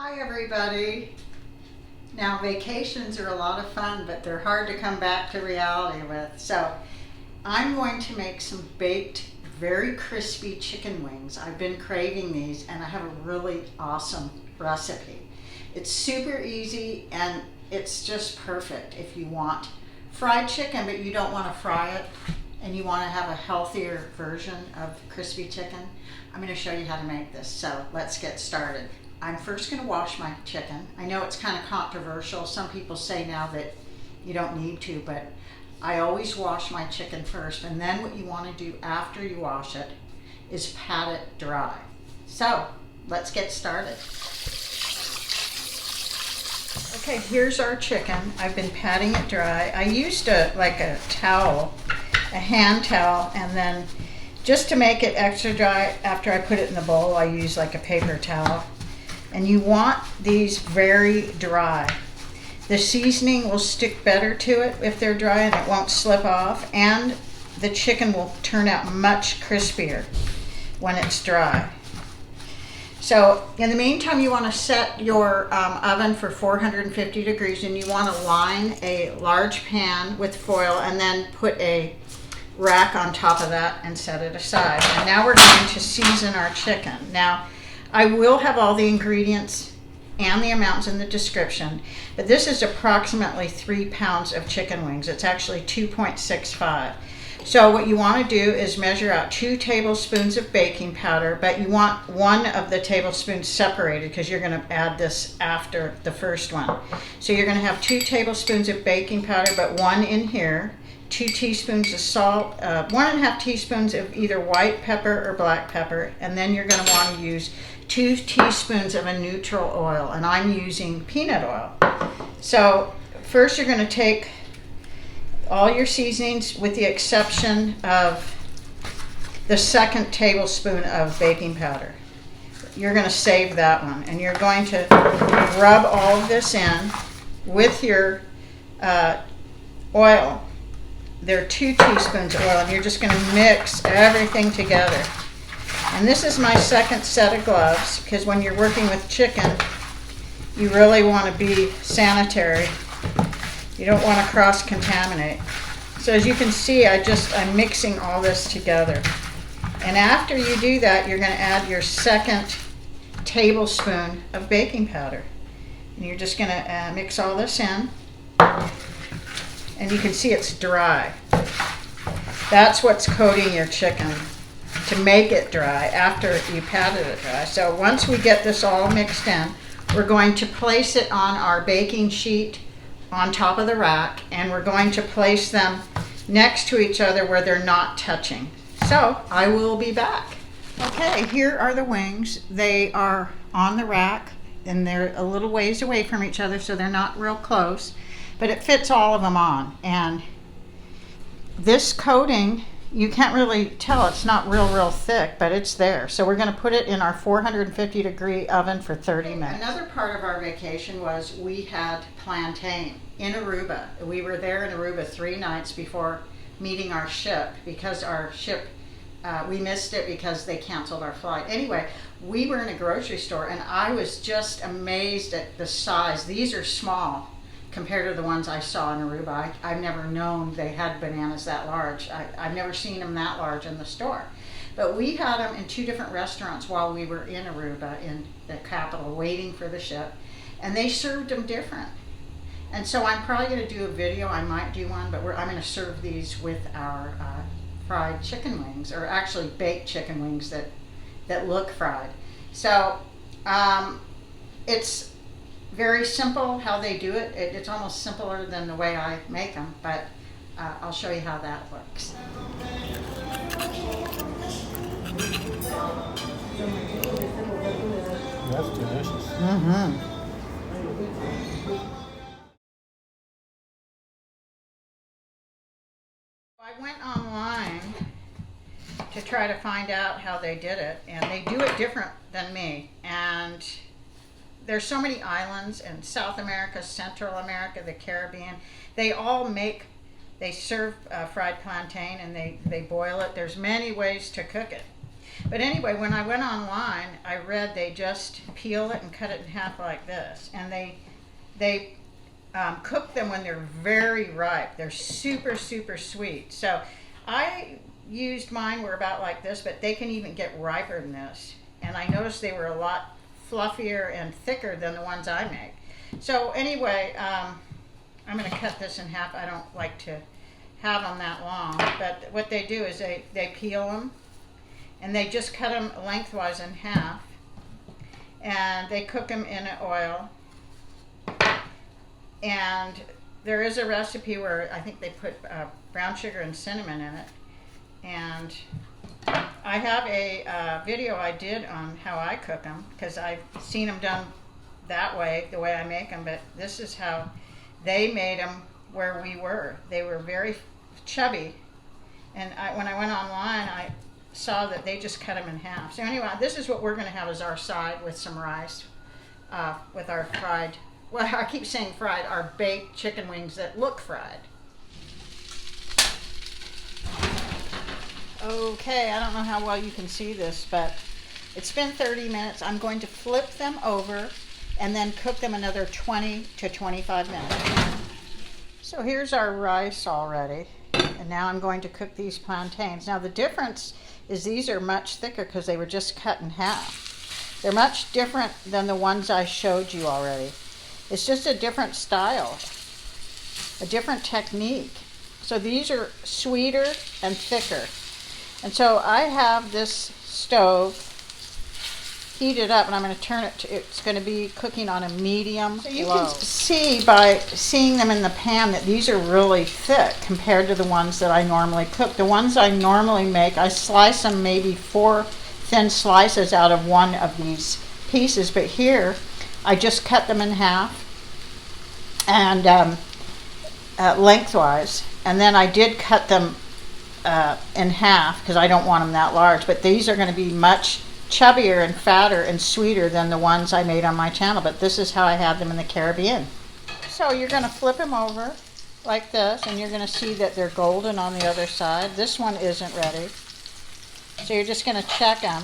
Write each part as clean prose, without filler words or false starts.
Hi everybody. Now vacations are a lot of fun, but they're hard to come back to reality with. So I'm going to make some baked, very crispy chicken wings. I've been craving these and I have a really awesome recipe. It's super easy and it's just perfect if you want fried chicken but you don't want to fry it and you want to have a healthier version of crispy chicken. I'm going to show you how to make this. So let's get started. I'm first going to wash my chicken. I know it's kind of controversial. Some people say now that you don't need to, but I always wash my chicken first, and then what you want to do after you wash it is pat it dry. So let's get started. Okay, here's our chicken. I've been patting it dry. I used a towel, a hand towel, and then just to make it extra dry, after I put it in the bowl, I use like a paper towel. And you want these very dry. The seasoning will stick better to it if they're dry and it won't slip off, and the chicken will turn out much crispier when it's dry. So in the meantime, you want to set your oven for 450 degrees, and you want to line a large pan with foil and then put a rack on top of that and set it aside. And now we're going to season our chicken. Now, I will have all the ingredients and the amounts in the description, but this is approximately 3 pounds of chicken wings. It's actually 2.65. So what you want to do is measure out 2 tablespoons of baking powder, but you want 1 of the tablespoons separated because you're going to add this after the first one. So you're going to have 2 tablespoons of baking powder, but 1 in here. 2 teaspoons of salt, 1.5 teaspoons of either white pepper or black pepper, and then you're going to want to use 2 teaspoons of a neutral oil, and I'm using peanut oil. So first you're going to take all your seasonings with the exception of the 2nd tablespoon of baking powder. You're going to save that one, and you're going to rub all of this in with your oil. There are 2 teaspoons of oil, and you're just going to mix everything together. And this is my 2nd set of gloves, because when you're working with chicken, you really want to be sanitary. You don't want to cross-contaminate. So as you can see, I'm mixing all this together. And after you do that, you're going to add your 2nd tablespoon of baking powder. And you're just going to mix all this in. And you can see it's dry. That's what's coating your chicken to make it dry after you patted it dry. So once we get this all mixed in, we're going to place it on our baking sheet on top of the rack, and we're going to place them next to each other where they're not touching. So I will be back. Okay, here are the wings. They are on the rack and they're a little ways away from each other, so they're not real close. But it fits all of them on. And this coating, you can't really tell, it's not real thick, but it's there. So we're going to put it in our 450 degree oven for 30 minutes. Another part of our vacation was we had Plantain in Aruba. We were there in Aruba 3 nights before meeting our ship, because our ship, we missed it because they canceled our flight. Anyway, we were in a grocery store and I was just amazed at the size. These are small compared to the ones I saw in Aruba. I've never known they had bananas that large. I've never seen them that large in the store. But we had them in 2 different restaurants while we were in Aruba, in the capital, waiting for the ship. And they served them different. And so I'm probably going to do a video. I might do one, but I'm going to serve these with our fried chicken wings, or actually baked chicken wings that look fried. So it's very simple how they do it. It's almost simpler than the way I make them, but I'll show you how that works. That's delicious. Mm-hmm. I went online to try to find out how they did it, and they do it different than me. And there's so many islands in South America, Central America, the Caribbean. They serve fried plantain, and they boil it. There's many ways to cook it. But anyway, when I went online, I read they just peel it and cut it in half like this, and they cook them when they're very ripe. They're super super sweet. So I used mine were about like this, but they can even get riper than this. And I noticed they were a lot fluffier and thicker than the ones I make. So anyway, I'm going to cut this in half. I don't like to have them that long, but what they do is they peel them and they just cut them lengthwise in half, and they cook them in oil. And there is a recipe where I think they put brown sugar and cinnamon in it, and I have a video I did on how I cook them, because I've seen them done that way, the way I make them, but this is how they made them where we were. They were very chubby, and when I went online, I saw that they just cut them in half. So anyway, this is what we're going to have as our side with some rice, with our fried, well, I keep saying fried, our baked chicken wings that look fried. Okay, I don't know how well you can see this, but it's been 30 minutes. I'm going to flip them over and then cook them another 20 to 25 minutes. So here's our rice already, and now I'm going to cook these plantains. Now the difference is these are much thicker because they were just cut in half. They're much different than the ones I showed you already. It's just a different style, a different technique. So these are sweeter and thicker. And so I have this stove heated up, and I'm going to turn it to, it's going to be cooking on a medium so you low. Can see by seeing them in the pan that these are really thick compared to the ones that I normally cook. The ones I normally make, I slice them maybe 4 thin slices out of one of these pieces, but here I just cut them in half and lengthwise, and then I did cut them in half because I don't want them that large, but these are going to be much chubbier and fatter and sweeter than the ones I made on my channel, but this is how I have them in the Caribbean. So you're going to flip them over like this, and you're going to see that they're golden on the other side. This one isn't ready, so you're just going to check them.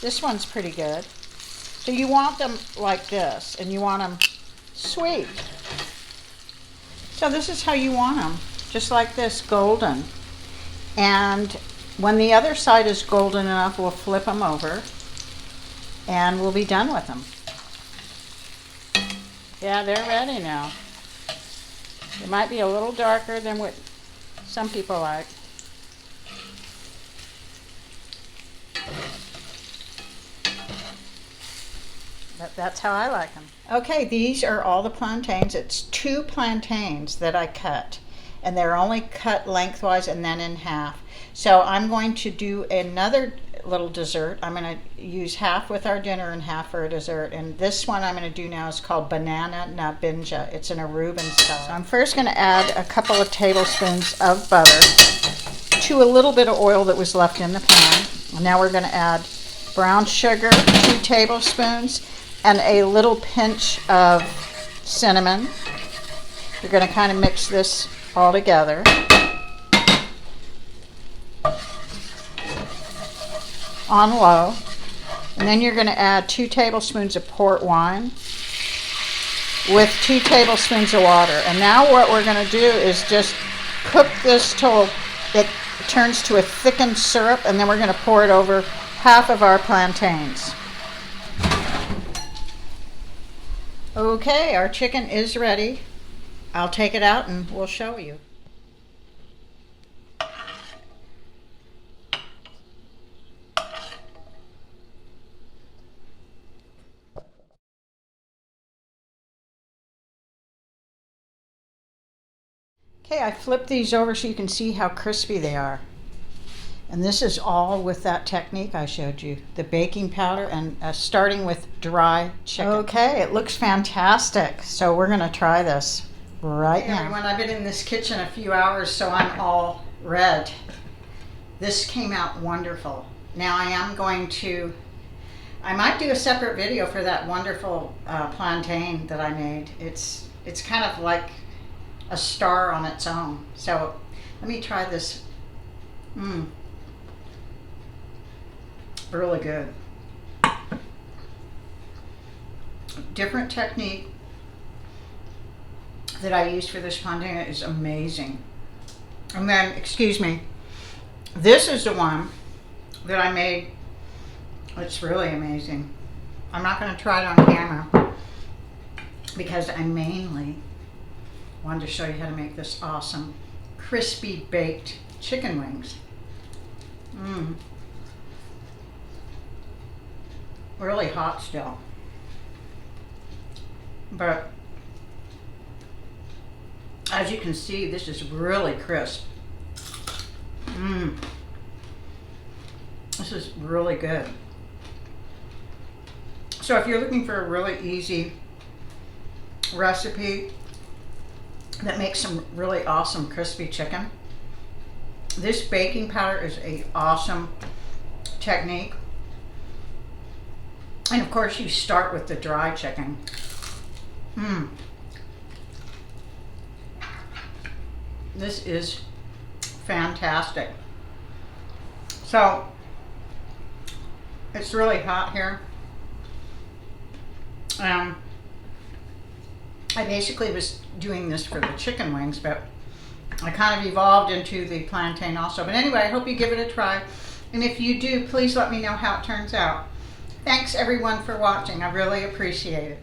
This one's pretty good. So you want them like this, and you want them sweet. So this is how you want them, just like this, golden. And when the other side is golden enough, we'll flip them over and we'll be done with them. Yeah, they're ready now. They might be a little darker than what some people like. But that's how I like them. Okay, these are all the plantains. It's 2 plantains that I cut, and they're only cut lengthwise and then in half. So I'm going to do another little dessert. I'm going to use half with our dinner and half for a dessert. And this one I'm going to do now is called banana nabinja. It's an Aruban style. So I'm first going to add a couple of tablespoons of butter to a little bit of oil that was left in the pan. And now we're going to add brown sugar, 2 tablespoons, and a little pinch of cinnamon. You're going to kind of mix this all together. On low. And then you're going to add 2 tablespoons of port wine with 2 tablespoons of water. And now what we're going to do is just cook this till it turns to a thickened syrup, and then we're going to pour it over half of our plantains. Okay, our chicken is ready. I'll take it out and we'll show you. Okay, I flipped these over so you can see how crispy they are. And this is all with that technique I showed you, the baking powder, and starting with dry chicken. Okay, it looks fantastic. So we're gonna try this right now. Everyone, I've been in this kitchen a few hours, so I'm all red. This came out wonderful. Now I might do a separate video for that wonderful plantain that I made. It's kind of like a star on its own. So let me try this. really good. Different technique that I use for this plantain is amazing. And then, excuse me, this is the one that I made. It's really amazing. I'm not going to try it on camera because I mainly wanted to show you how to make this awesome crispy baked chicken wings. Really hot still, but as you can see, this is really crisp. This is really good. So if you're looking for a really easy recipe that makes some really awesome crispy chicken, this baking powder is an awesome technique. And of course you start with the dry chicken. This is fantastic. So it's really hot here. I basically was doing this for the chicken wings, but I kind of evolved into the plantain also. But anyway, I hope you give it a try. And if you do, please let me know how it turns out. Thanks everyone for watching. I really appreciate it.